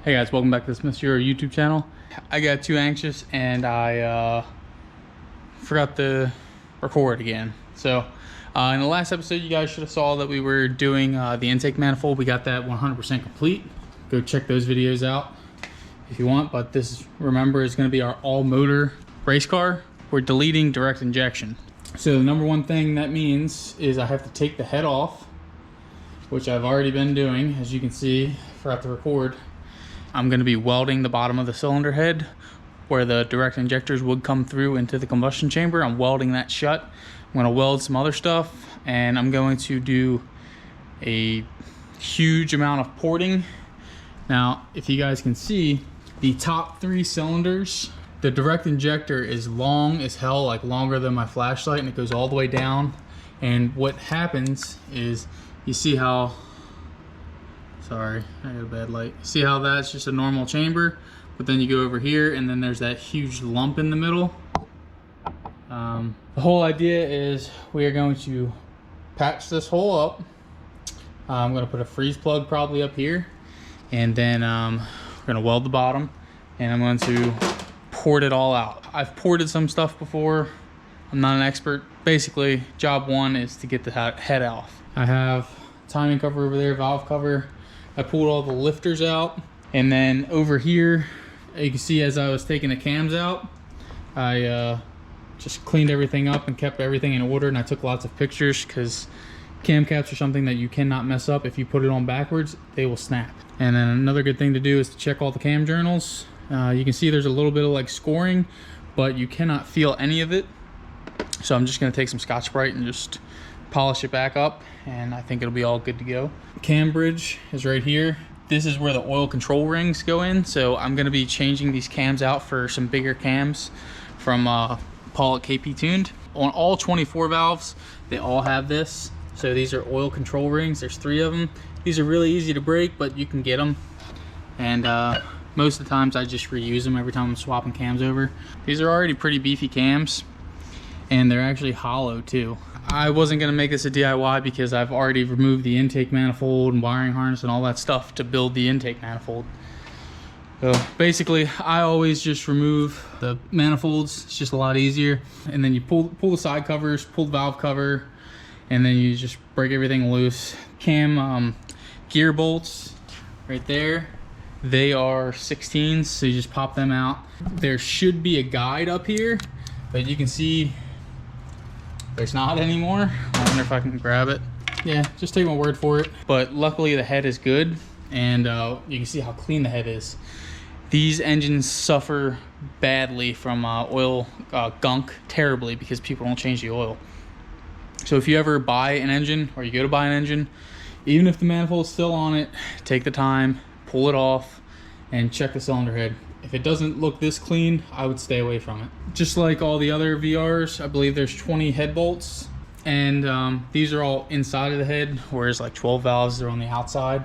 Hey guys, welcome back to this Mr. YouTube channel. I got too anxious and I forgot to record again. So in the last episode, you guys should have saw that we were doing the intake manifold. We got that 100% complete. Go check those videos out if you want. But this, remember, is going to be our all motor race car. We're deleting direct injection. So the number one thing that means is I have to take the head off, which I've already been doing. As you can see, forgot to record. I'm going to be welding the bottom of the cylinder head where the direct injectors would come through into the combustion chamber. I'm welding that shut. I'm going to weld some other stuff, and I'm going to do a huge amount of porting. Now, if you guys can see, the top three cylinders, the direct injector is long as hell, like longer than my flashlight, and it goes all the way down. And what happens is, you see how, sorry, I got a bad light. See how that's just a normal chamber, but then you go over here and then there's that huge lump in the middle. The whole idea is we are going to patch this hole up. I'm going to put a freeze plug probably up here, and then we're going to weld the bottom, and I'm going to port it all out. I've ported some stuff before. I'm not an expert. Basically, job one is to get the head off. I have timing cover over there, valve cover. I pulled all the lifters out, and then over here, you can see as I was taking the cams out, I just cleaned everything up and kept everything in order, and I took lots of pictures because cam caps are something that you cannot mess up. If you put it on backwards, they will snap. And then another good thing to do is to check all the cam journals. You can see there's a little bit of like scoring, but you cannot feel any of it. So I'm just going to take some Scotch-Brite and just polish it back up, and I think it'll be all good to go. Cam bridge is right here. This is where the oil control rings go in, so I'm going to be changing these cams out for some bigger cams from Paul at KP Tuned. On all 24 valves, they all have this. So these are oil control rings. There's 3 of them. These are really easy to break, but you can get them. And most of the times I just reuse them every time I'm swapping cams over. These are already pretty beefy cams, and they're actually hollow too. I wasn't going to make this a DIY because I've already removed the intake manifold and wiring harness and all that stuff to build the intake manifold. So basically, I always just remove the manifolds. It's just a lot easier. And then you pull the side covers, pull the valve cover, and then you just break everything loose. Cam gear bolts right there. They are 16s, so you just pop them out. There should be a guide up here, but you can see there's not anymore. I wonder if I can grab it. Yeah, just take my word for it. But luckily the head is good, and you can see how clean the head is. These engines suffer badly from oil gunk terribly because people don't change the oil. So if you ever buy an engine, or you go to buy an engine, even if the manifold's still on it, take the time, pull it off, and check the cylinder head. If it doesn't look this clean, I would stay away from it. Just like all the other VRs, I believe there's 20 head bolts, and these are all inside of the head, whereas like 12 valves are on the outside.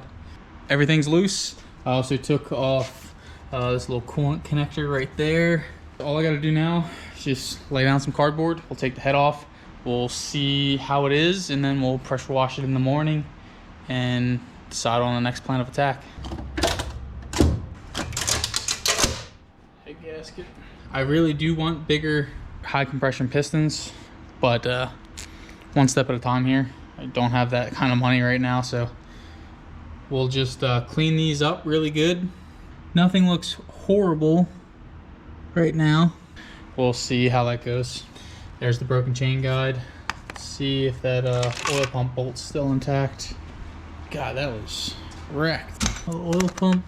Everything's loose. I also took off this little coolant connector right there. All I gotta do now is just lay down some cardboard. We'll take the head off. We'll see how it is, and then we'll pressure wash it in the morning and decide on the next plan of attack. Head gasket. I really do want bigger high compression pistons, but one step at a time here. I don't have that kind of money right now, so we'll just clean these up really good. Nothing looks horrible right now. We'll see how that goes. There's the broken chain guide. Let's see if that oil pump bolt's still intact. God, that was wrecked. Oil pump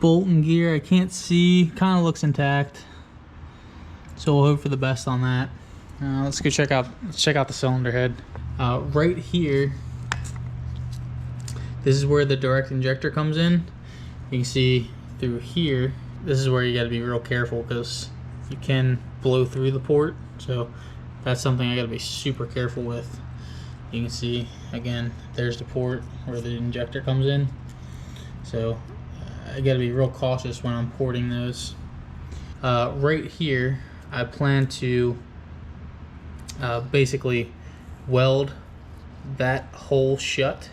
bolt and gear, I can't see. Kind of looks intact. So we'll hope for the best on that. Let's go check out the cylinder head. Right here, this is where the direct injector comes in. You can see through here, this is where you got to be real careful because you can blow through the port. So that's something I got to be super careful with. You can see again, there's the port where the injector comes in. So I got to be real cautious when I'm porting those. Right here, I plan to basically weld that hole shut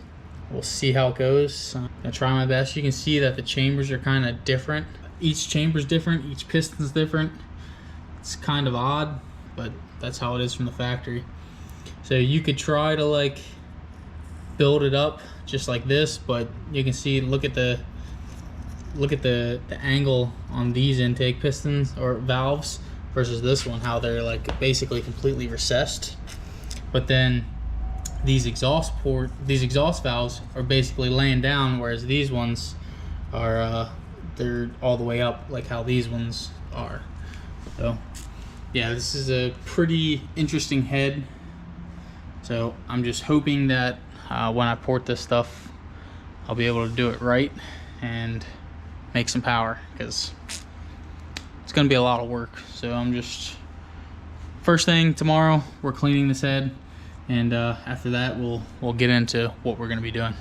we'll see how it goes. I'm gonna try my best. You can see that the chambers are kind of different. Each chamber's different, each piston's different. It's kind of odd, but that's how it is from the factory. So you could try to like build it up just like this, but you can see, look at the angle on these intake pistons or valves versus this one, how they're like basically completely recessed. But then these exhaust valves are basically laying down, whereas these ones are they're all the way up, like how these ones are. So yeah, this is a pretty interesting head. So I'm just hoping that when I port this stuff, I'll be able to do it right and make some power, because it's gonna be a lot of work. So I'm just, first thing tomorrow, we're cleaning this head, and after that we'll get into what we're gonna be doing.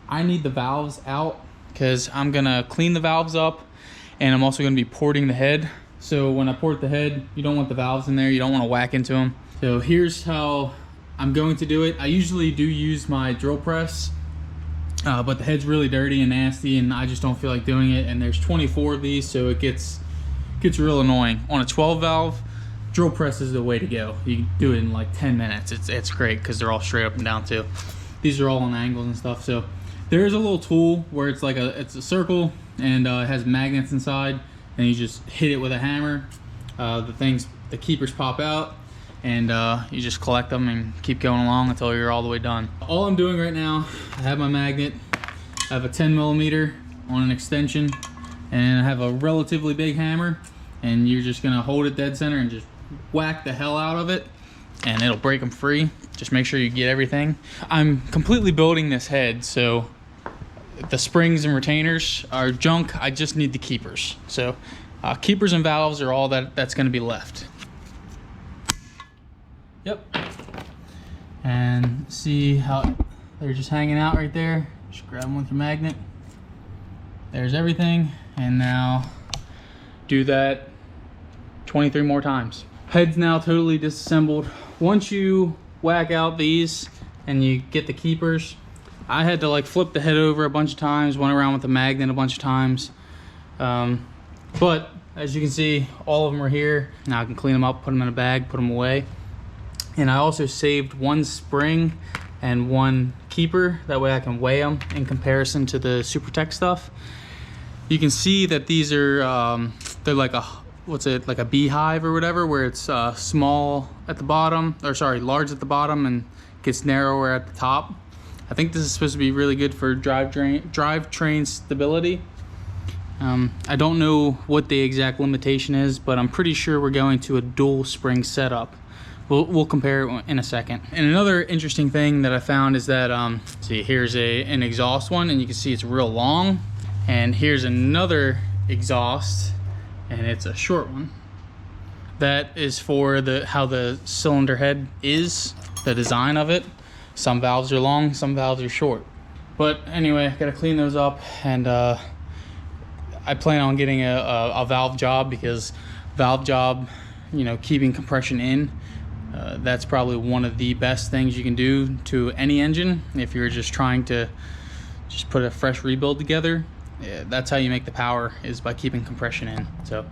I need the valves out because I'm gonna clean the valves up, and I'm also gonna be porting the head. So when I port the head, you don't want the valves in there, you don't want to whack into them. So here's how I'm going to do it. I usually do use my drill press, but the head's really dirty and nasty, and I just don't feel like doing it. And there's 24 of these, so it gets real annoying. On a 12 valve, drill press is the way to go. You can do it in like 10 minutes. It's great because they're all straight up and down too. These are all on angles and stuff. So there is a little tool where it's like it's a circle, and it has magnets inside, and you just hit it with a hammer. The keepers pop out, and you just collect them and keep going along until you're all the way done. All I'm doing right now, I have my magnet, I have a 10mm on an extension, and I have a relatively big hammer, and you're just gonna hold it dead center and just whack the hell out of it, and it'll break them free. Just make sure you get everything. I'm completely building this head, so the springs and retainers are junk. I just need the keepers. So keepers and valves are all that's gonna be left. Yep. And see how they're just hanging out right there. Just grab them with your magnet. There's everything. And now do that 23 more times. Head's now totally disassembled. Once you whack out these and you get the keepers, I had to like flip the head over a bunch of times, went around with the magnet a bunch of times. But as you can see, all of them are here. Now I can clean them up, put them in a bag, put them away. And I also saved one spring and one keeper. That way I can weigh them in comparison to the SuperTech stuff. You can see that these are, they're like a, like a beehive or whatever, where it's small at the bottom, or sorry, large at the bottom and gets narrower at the top. I think this is supposed to be really good for drivetrain stability. I don't know what the exact limitation is, but I'm pretty sure we're going to a dual spring setup. We'll compare it in a second. And another interesting thing that I found is that, see, here's an exhaust one, and you can see it's real long. And here's another exhaust, and it's a short one. That is for how the cylinder head is, the design of it. Some valves are long, some valves are short. But anyway, I gotta clean those up, and I plan on getting a valve job, because valve job, you know, keeping compression in, that's probably one of the best things you can do to any engine. If you're just trying to just put a fresh rebuild together, that's how you make the power, is by keeping compression in. So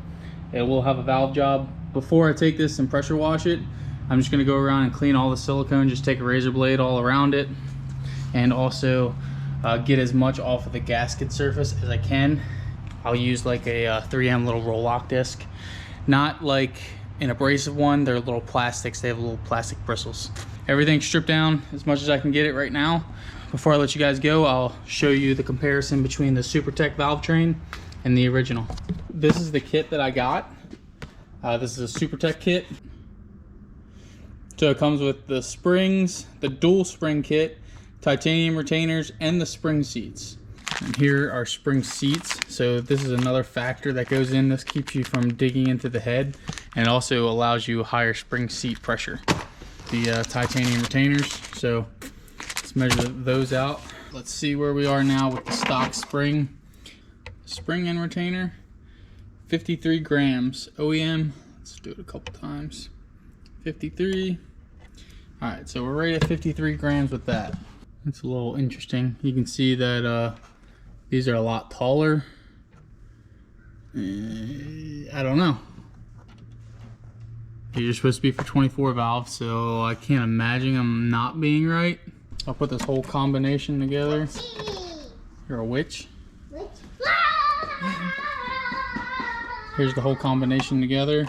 it will have a valve job. Before I take this and pressure wash it, I'm just gonna go around and clean all the silicone, just take a razor blade all around it, and also get as much off of the gasket surface as I can. I'll use like a 3M little roll lock disc, not like an abrasive one. They're little plastics, they have little plastic bristles. Everything's stripped down as much as I can get it right now. Before I let you guys go, I'll show you the comparison between the SuperTech valve train and the original. This is the kit that I got. This is a SuperTech kit. So it comes with the springs, the dual spring kit, titanium retainers, and the spring seats. And here are spring seats. So this is another factor that goes in. This keeps you from digging into the head, and it also allows you higher spring seat pressure. The titanium retainers. So let's measure those out. Let's see where we are now with the stock spring and retainer. 53 grams OEM. Let's do it a couple times. 53. All right, so we're right at 53 grams with that. It's a little interesting. You can see that these are a lot taller. I don't know. You're supposed to be for 24 valves, so I can't imagine them not being right. I'll put this whole combination together. You're a witch? Here's the whole combination together.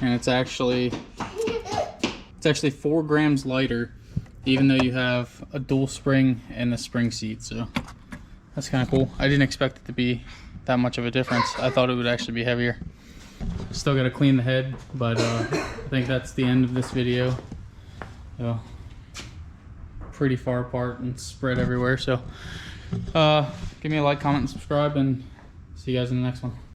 And it's actually 4 grams lighter, even though you have a dual spring and the spring seat, so that's kind of cool. I didn't expect it to be that much of a difference. I thought it would actually be heavier. Still got to clean the head, but I think that's the end of this video. So, pretty far apart and spread everywhere. So give me a like, comment, and subscribe, and see you guys in the next one.